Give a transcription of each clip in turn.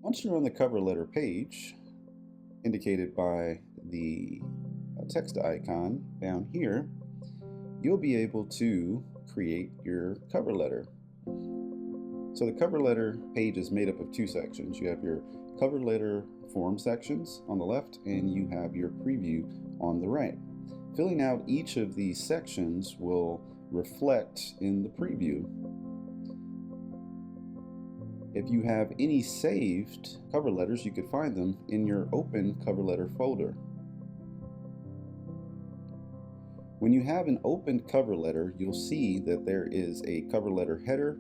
Once you're on the cover letter page, indicated by the text icon down here, you'll be able to create your cover letter. So the cover letter page is made up of two sections. You have your cover letter form sections on the left, and you have your preview on the right. Filling out each of these sections will reflect in the preview. If you have any saved cover letters, you could find them in your open cover letter folder. When you have an opened cover letter, you'll see that there is a cover letter header,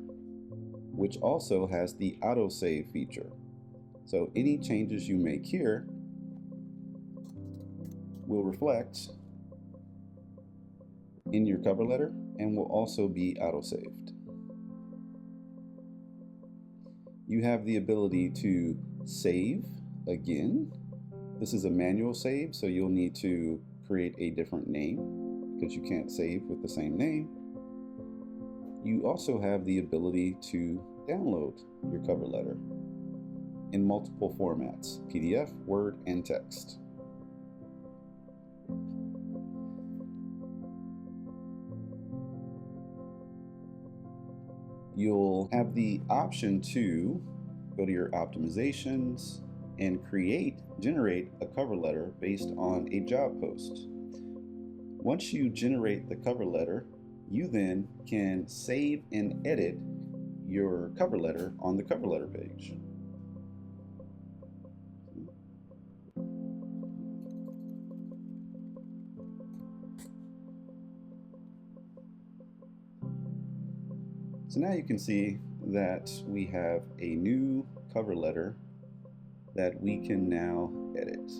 which also has the autosave feature. So any changes you make here will reflect in your cover letter and will also be autosaved. You have the ability to save again. This is a manual save, so you'll need to create a different name because you can't save with the same name. You also have the ability to download your cover letter in multiple formats: PDF, Word, and text. You'll have the option to go to your optimizations and generate a cover letter based on a job post. Once you generate the cover letter, you then can save and edit your cover letter on the cover letter page. So now you can see that we have a new cover letter that we can now edit.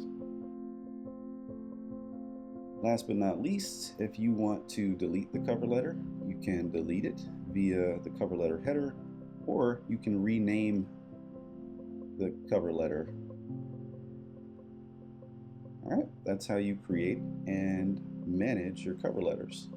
Last but not least, if you want to delete the cover letter, you can delete it via the cover letter header, or you can rename the cover letter. All right, that's how you create and manage your cover letters.